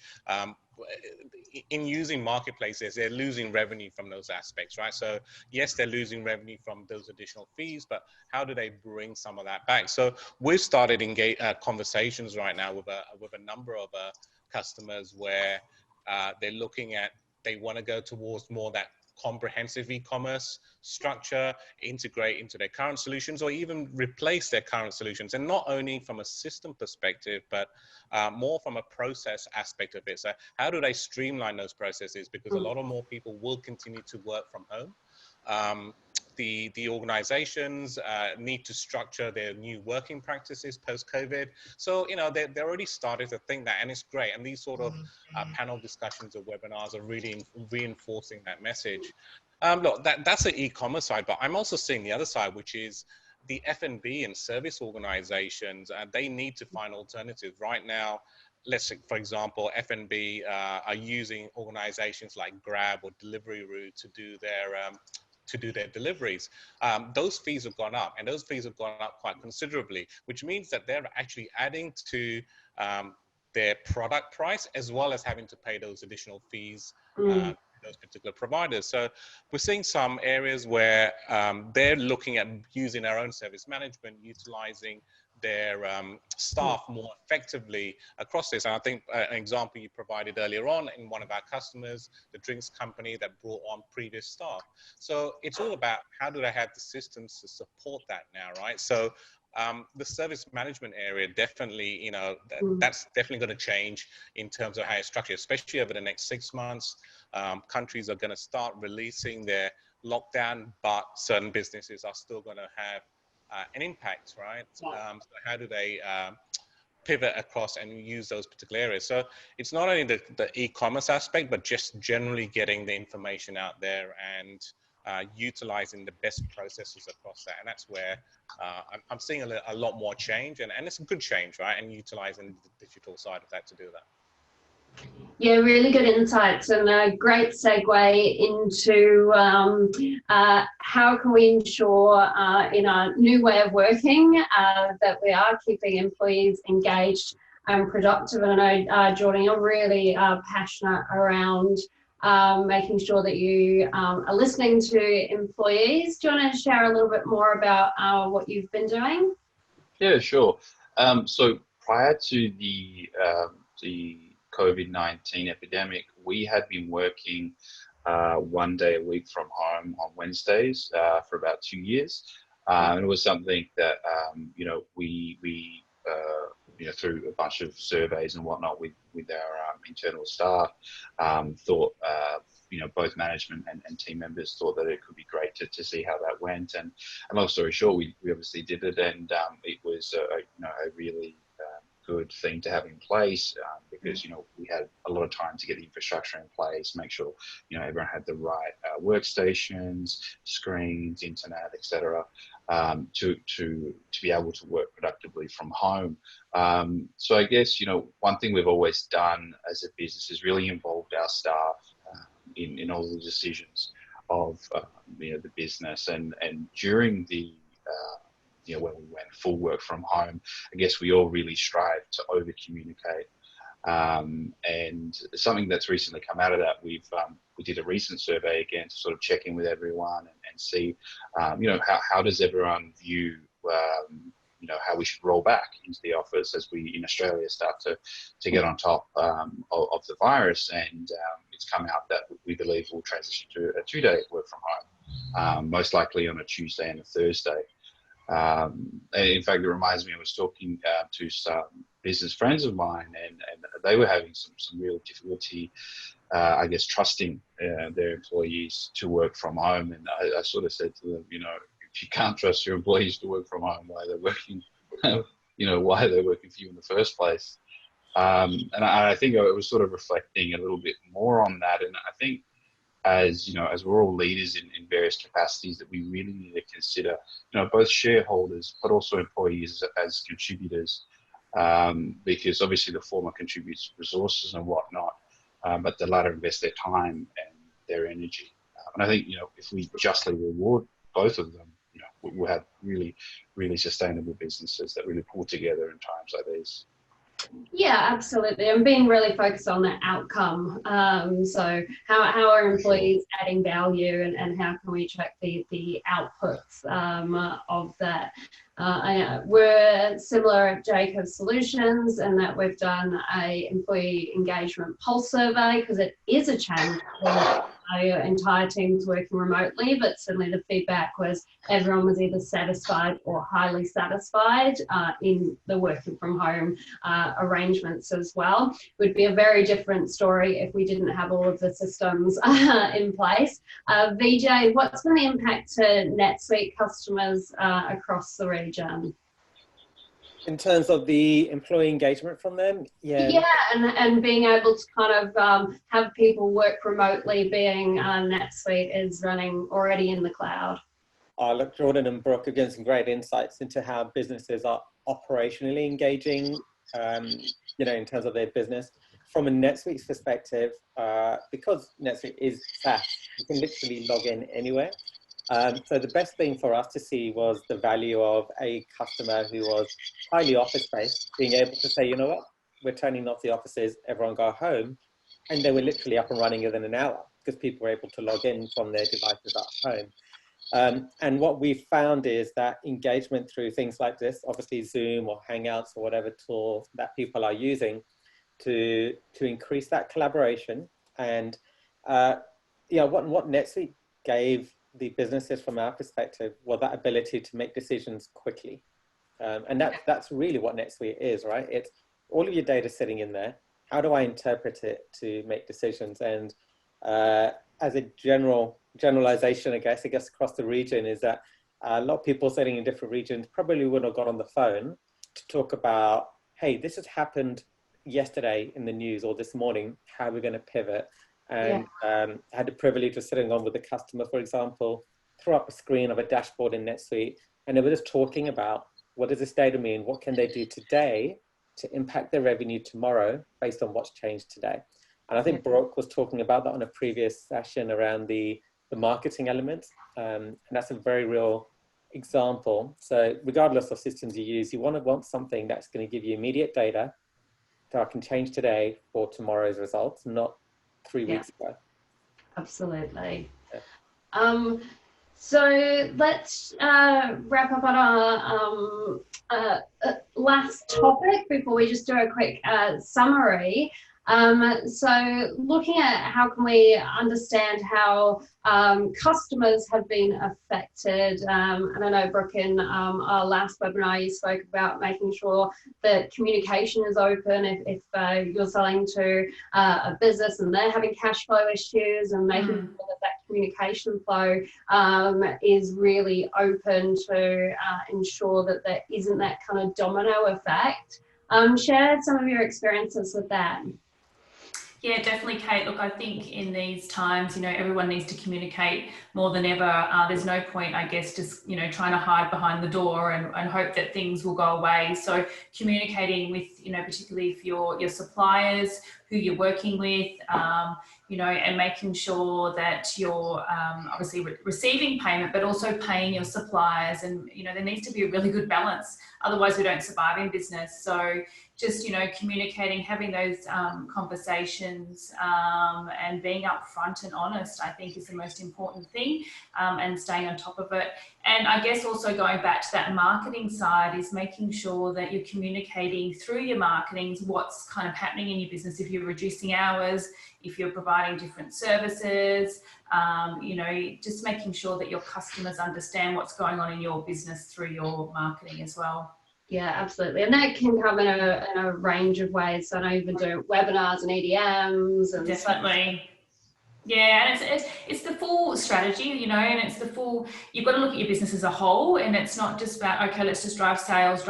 in using marketplaces, they're losing revenue from those aspects, right? So yes, they're losing revenue from those additional fees, but how do they bring some of that back? So we've started conversations right now with a number of customers where they're looking at, they want to go towards more that comprehensive e-commerce structure, integrate into their current solutions, or even replace their current solutions. And not only from a system perspective, but more from a process aspect of it. So how do they streamline those processes? Because a lot of more people will continue to work from home. The organizations need to structure their new working practices post-COVID. So, you know, they're already started to think that, and it's great. And these sort of panel discussions or webinars are really reinforcing that message. Look, that's the e-commerce side, but I'm also seeing the other side, which is the F&B and service organizations. They need to find alternatives. Right now, let's say, for example, F&B are using organizations like Grab or Deliveroo to do their deliveries. Those fees have gone up, and those fees have gone up quite considerably, which means that they're actually adding to their product price, as well as having to pay those additional fees to those particular providers. So we're seeing some areas where they're looking at using their own service management, utilizing their staff more effectively across this. And I think an example you provided earlier on in one of our customers, the drinks company that brought on previous staff. So it's all about how do they have the systems to support that now, right? So the service management area definitely, you know, that's definitely going to change in terms of how it's structured, especially over the next 6 months. Countries are going to start releasing their lockdown, but certain businesses are still going to have an impact, right? So how do they pivot across and use those particular areas? So it's not only the e-commerce aspect, but just generally getting the information out there and utilizing the best processes across that. And that's where I'm seeing a lot more change, and it's a good change, right? And utilizing the digital side of that to do that. Yeah, really good insights, and a great segue into how can we ensure in our new way of working that we are keeping employees engaged and productive. And I know, Jordan, you're really passionate around making sure that you are listening to employees. Do you want to share a little bit more about what you've been doing? Yeah, sure. So prior to the COVID-19 epidemic, we had been working 1 day a week from home on Wednesdays for about 2 years. And it was something that, you know, we you know, through a bunch of surveys and whatnot with our internal staff, thought, you know, both management and team members thought that it could be great to see how that went. And long story short, we obviously did it, and it was, you know, a really good thing to have in place, because, you know, we had a lot of time to get the infrastructure in place, make sure, you know, everyone had the right workstations, screens, internet, etc., to be able to work productively from home. So I guess, you know, one thing we've always done as a business is really involved our staff in all the decisions of you know, the business, and during the you know, when we went full work from home, I guess we all really strive to over communicate. And something that's recently come out of that, we did a recent survey again to sort of check in with everyone and see, you know, how does everyone view, you know, how we should roll back into the office as we in Australia start to get on top of the virus. And it's come out that we believe we'll transition to a 2-day work from home, most likely on a Tuesday and a Thursday. And in fact, it reminds me, I was talking to some business friends of mine, and they were having some real difficulty, I guess, trusting their employees to work from home. And I sort of said to them, you know, if you can't trust your employees to work from home, why they're working, you know, why they're working for you in the first place. And I think I was sort of reflecting a little bit more on that. And I think, as you know, as we're all leaders in various capacities, that we really need to consider, you know, both shareholders but also employees as contributors, because obviously the former contributes resources and whatnot, but the latter invest their time and their energy. And I think, you know, if we justly reward both of them, you know, we'll have really, really sustainable businesses that really pull together in times like these. Yeah, absolutely. And being really focused on the outcome. So how are employees adding value, and how can we track the outputs of that? We're similar at JCurve Solutions in that we've done a employee engagement pulse survey, because it is a change for our entire teams working remotely, but certainly the feedback was everyone was either satisfied or highly satisfied in the working from home arrangements as well. It would be a very different story if we didn't have all of the systems in place. Vijay, what's been the impact to NetSuite customers across the region? In terms of the employee engagement from them, yeah, and being able to kind of have people work remotely, being NetSuite is running already in the cloud. Look, Jordan and Brooke have given some great insights into how businesses are operationally engaging, you know, in terms of their business. From a NetSuite's perspective, because NetSuite is SaaS, you can literally log in anywhere. So the best thing for us to see was the value of a customer who was highly office-based, being able to say, you know what, we're turning off the offices, everyone go home. And they were literally up and running within an hour because people were able to log in from their devices at home. And what we found is that engagement through things like this, obviously Zoom or Hangouts or whatever tool that people are using to increase that collaboration. And yeah, what NetSuite gave the businesses from our perspective was that ability to make decisions quickly. And that's really what NetSuite is, right? It's all of your data sitting in there. How do I interpret it to make decisions? And as a generalization, I guess across the region is that a lot of people sitting in different regions probably wouldn't have got on the phone to talk about, hey, this has happened yesterday in the news or this morning, how are we going to pivot? And had the privilege of sitting on with a customer, for example, throw up a screen of a dashboard in NetSuite, and they were just talking about what does this data mean? What can they do today to impact their revenue tomorrow based on what's changed today? And I think Brooke was talking about that on a previous session around the marketing elements. And that's a very real example. So regardless of systems you use, you want something that's going to give you immediate data that I can change today for tomorrow's results, not 3 weeks ago. Absolutely. Yeah. So let's wrap up on our last topic before we just do a quick summary. So looking at how can we understand how customers have been affected, and I know Brooke in our last webinar you spoke about making sure that communication is open if you're selling to a business and they're having cash flow issues, and making sure that communication flow is really open to ensure that there isn't that kind of domino effect Share some of your experiences with that. Yeah, definitely, Kate. Look, I think in these times, everyone needs to communicate more than ever. There's no point, I guess, just, trying to hide behind the door and hope that things will go away. So communicating with, particularly for your suppliers, who you're working with, and making sure that you're obviously receiving payment, but also paying your suppliers. And, there needs to be a really good balance. Otherwise, we don't survive in business. So just, communicating, having those conversations and being upfront and honest, I think is the most important thing, and staying on top of it. And I guess also going back to that marketing side is making sure that you're communicating through your marketing what's kind of happening in your business. If you're reducing hours, if you're providing different services, just making sure that your customers understand what's going on in your business through your marketing as well. Yeah, absolutely. And that can come in a range of ways. So I know you've been doing webinars and EDMs and definitely. Yeah, and it's the full strategy, and it's the full, you've got to look at your business as a whole, and it's not just about, okay, let's just drive sales.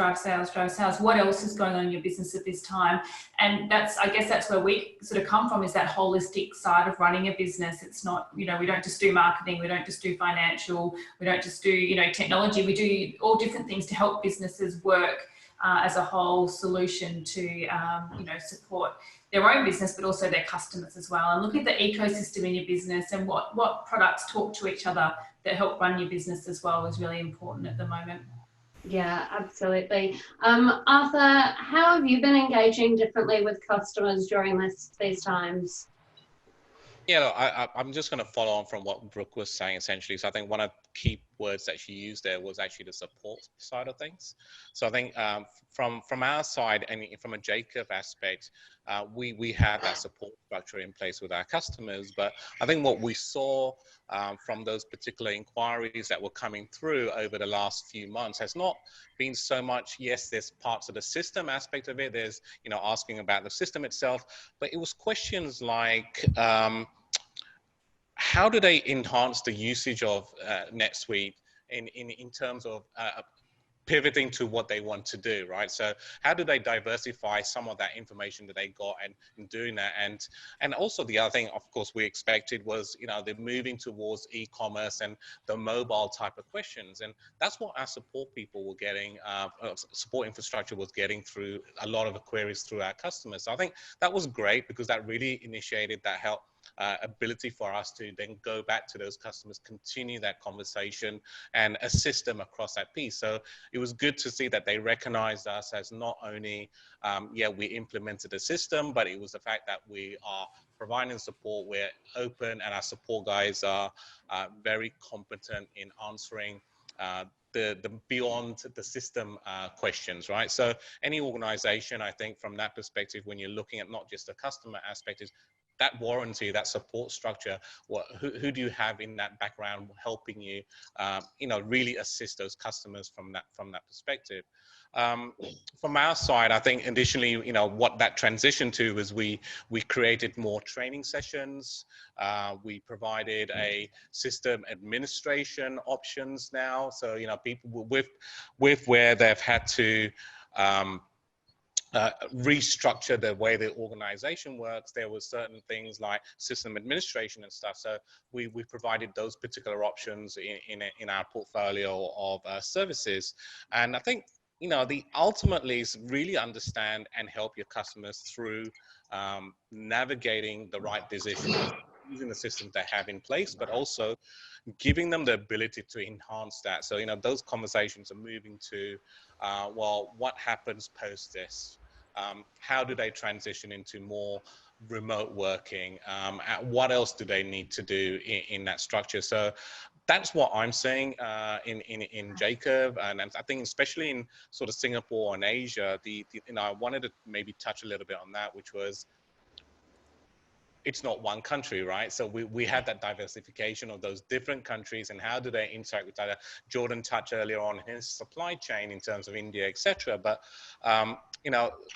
What else is going on in your business at this time? And I guess that's where we sort of come from, is that holistic side of running a business. It's not, we don't just do marketing, we don't just do financial, we don't just do, technology. We do all different things to help businesses work as a whole solution to, support their own business, but also their customers as well. And look at the ecosystem in your business and what products talk to each other that help run your business as well is really important at the moment. Yeah, absolutely. Arthur, how have you been engaging differently with customers during these times? Yeah, I'm just going to follow on from what Brooke was saying, essentially. So I think one of the key words that she used there was actually the support side of things. So I think from our side and from a JCurve aspect, we have that support structure in place with our customers. But I think what we saw from those particular inquiries that were coming through over the last few months has not been so much, yes, there's parts of the system aspect of it, there's, asking about the system itself, but it was questions like, how do they enhance the usage of NetSuite in terms of pivoting to what they want to do, right? So how do they diversify some of that information that they got and doing that? And also the other thing, of course, we expected was, they're moving towards e-commerce and the mobile type of questions. And that's what our support people were getting, support infrastructure was getting through a lot of the queries through our customers. So I think that was great because that really initiated that help. Ability for us to then go back to those customers, continue that conversation and assist them across that piece. So it was good to see that they recognized us as not only, we implemented a system, but it was the fact that we are providing support, we're open, and our support guys are very competent in answering the beyond the system questions, right? So any organization, I think from that perspective, when you're looking at not just the customer aspect, is that warranty, that support structure, who do you have in that background helping you, really assist those customers from that perspective. From our side, I think additionally, what that transitioned to was we created more training sessions. We provided a system administration options now. So, people with where they've had to, restructure the way the organization works, there was certain things like system administration and stuff. So we provided those particular options in our portfolio of services. And I think, the ultimately is really understand and help your customers through navigating the right decisions, using the systems they have in place, but also giving them the ability to enhance that. So, those conversations are moving to, what happens post this? How do they transition into more remote working? What else do they need to do in that structure? So that's what I'm seeing in JCurve, and I think especially in sort of Singapore and Asia, I wanted to maybe touch a little bit on that, which was, it's not one country, right? So we have that diversification of those different countries and how do they interact with each other. Jordan touched earlier on his supply chain in terms of India, etc. But,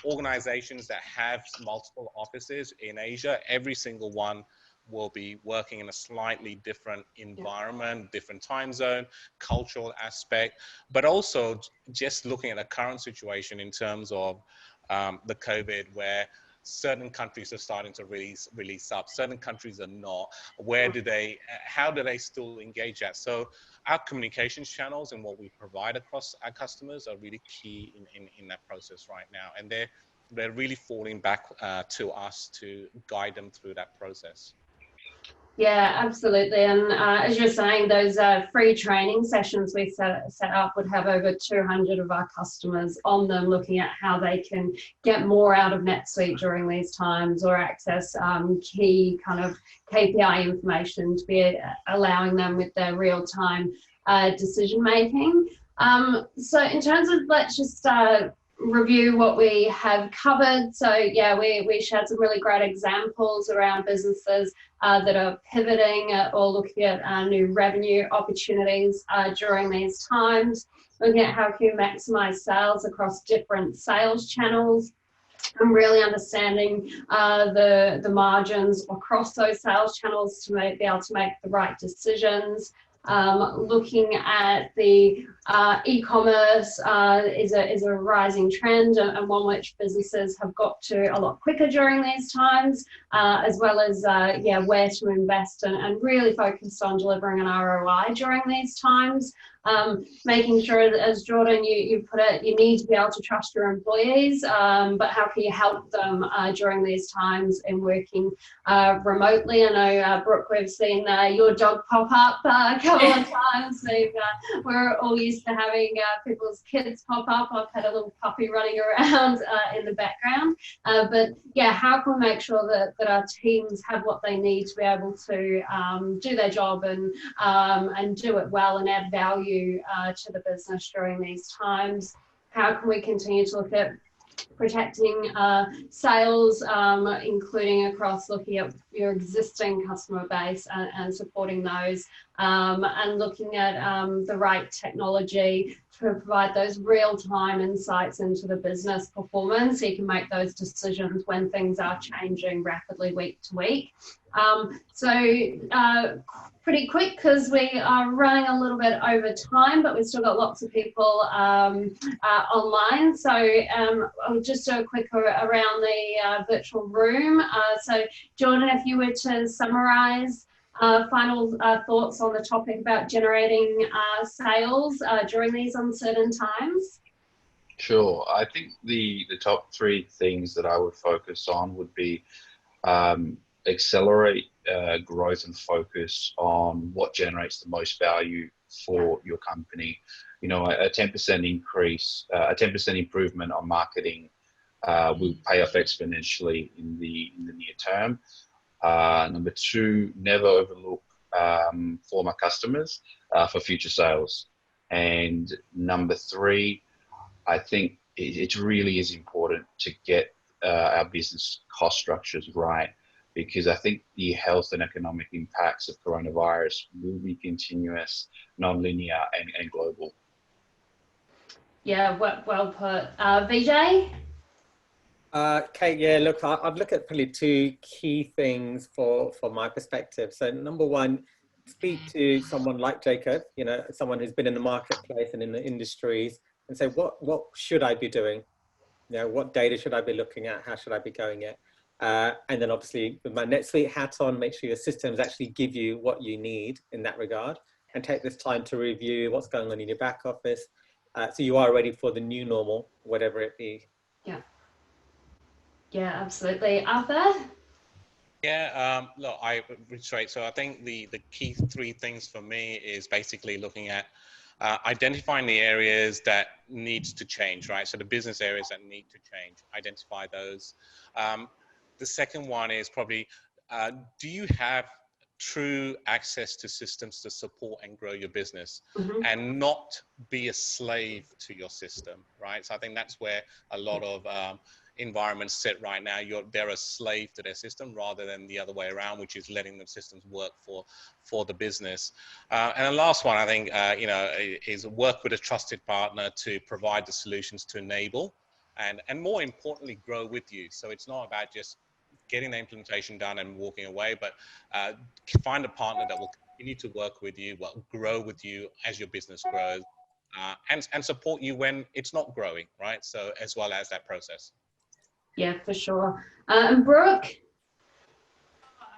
organizations that have multiple offices in Asia, every single one will be working in a slightly different environment, different time zone, cultural aspect, but also just looking at the current situation in terms of the COVID, where certain countries are starting to release up, certain countries are not. How do they still engage that? So our communications channels and what we provide across our customers are really key in that process right now. And they're really falling back to us to guide them through that process. Yeah, absolutely. And as you're saying, those free training sessions we set up would have over 200 of our customers on them, looking at how they can get more out of NetSuite during these times, or access key kind of KPI information to be allowing them with their real-time decision making. So in terms of, let's just review what we have covered. So yeah, we shared some really great examples around businesses that are pivoting or looking at new revenue opportunities during these times, looking at how can you maximize sales across different sales channels, and really understanding the margins across those sales channels to be able to make the right decisions. Looking at the e-commerce is a rising trend, and one which businesses have got to a lot quicker during these times, as well as where to invest and really focused on delivering an ROI during these times. Making sure that, as Jordan, you put it, you need to be able to trust your employees, but how can you help them during these times in working remotely? I know, Brooke, we've seen your dog pop up a couple of times. We're all used to having people's kids pop up. I've had a little puppy running around in the background. But yeah, how can we make sure that our teams have what they need to be able to do their job and do it well and add value to the business during these times? How can we continue to look at protecting sales, including across looking at your existing customer base and supporting those, and looking at the right technology to provide those real-time insights into the business performance so you can make those decisions when things are changing rapidly week to week. Pretty quick because we are running a little bit over time, but we've still got lots of people online. So I'll just do a quick around the virtual room. So Jordan, if you were to summarize final thoughts on the topic about generating sales during these uncertain times. Sure. I think the top three things that I would focus on would be accelerate growth and focus on what generates the most value for your company. You know, a 10% increase, a 10% improvement on marketing will pay off exponentially in the near term. Number two, never overlook former customers for future sales. And number three, I think it really is important to get our business cost structures right, because I think the health and economic impacts of coronavirus will be continuous, non-linear, and global. Yeah, well put. Vijay? Kate, yeah, look, I'd look at probably two key things from my perspective. So number one, speak to someone like JCurve, you know, someone who's been in the marketplace and in the industries, and say, what should I be doing? You know, what data should I be looking at? How should I be going at? And then obviously with my NetSuite hat on, make sure your systems actually give you what you need in that regard, and take this time to review what's going on in your back office. So you are ready for the new normal, whatever it be. Yeah. Yeah, absolutely. Arthur? Yeah, look, I reiterate. So I think the key three things for me is basically looking at identifying the areas that needs to change, right? So the business areas that need to change, identify those. The second one is probably, do you have true access to systems to support and grow your business, and not be a slave to your system, right? So I think that's where a lot of environments sit right now. They're a slave to their system rather than the other way around, which is letting the systems work for the business. And the last one, I think, is work with a trusted partner to provide the solutions to enable and more importantly, grow with you. So it's not about just getting the implementation done and walking away, but find a partner that will continue to work with you, will grow with you as your business grows, and support you when it's not growing, right? So as well as that process. Yeah, for sure. And Brooke?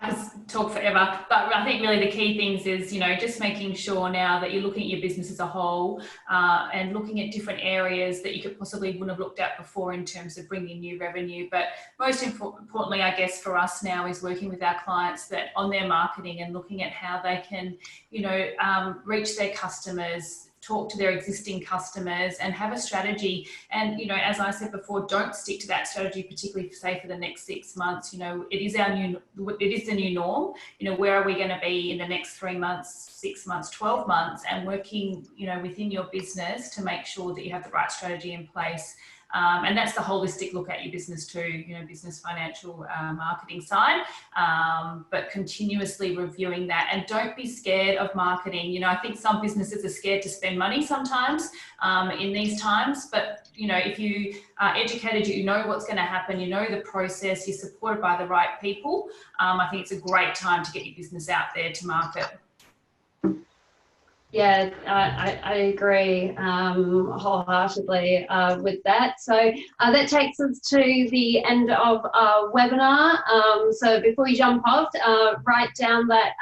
I could talk forever, but I think really the key things is, you know, just making sure now that you're looking at your business as a whole and looking at different areas that you could possibly wouldn't have looked at before in terms of bringing new revenue. But most importantly, I guess for us now is working with our clients that on their marketing and looking at how they can, you know, reach their customers, talk to their existing customers and have a strategy. And, you know, as I said before, don't stick to that strategy, particularly say for the next 6 months. You know, it is the new norm. You know, where are we going to be in the next 3 months, 6 months, 12 months, and working, you know, within your business to make sure that you have the right strategy in place. And that's the holistic look at your business too, you know, business, financial, marketing side, but continuously reviewing that. And don't be scared of marketing. You know, I think some businesses are scared to spend money sometimes in these times, but, you know, if you are educated, you know what's going to happen, you know the process, you're supported by the right people, I think it's a great time to get your business out there to market. Yeah, I agree wholeheartedly with that. So that takes us to the end of our webinar. So before you jump off, write down that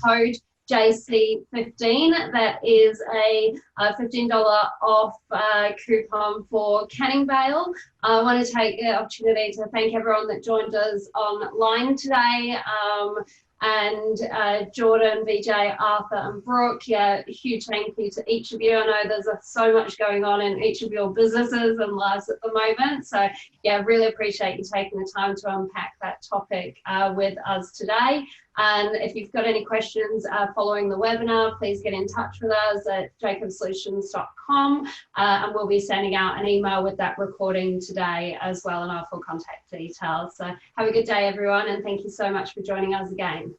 code JC15. That is a $15 off coupon for Canningvale. I want to take the opportunity to thank everyone that joined us online today. And Jordan, Vijay, Arthur and Brooke, yeah, a huge thank you to each of you. I know there's so much going on in each of your businesses and lives at the moment. So yeah, really appreciate you taking the time to unpack that topic with us today. And if you've got any questions following the webinar, please get in touch with us at jacobsolutions.com and we'll be sending out an email with that recording today as well and our full contact details. So have a good day, everyone, and thank you so much for joining us again.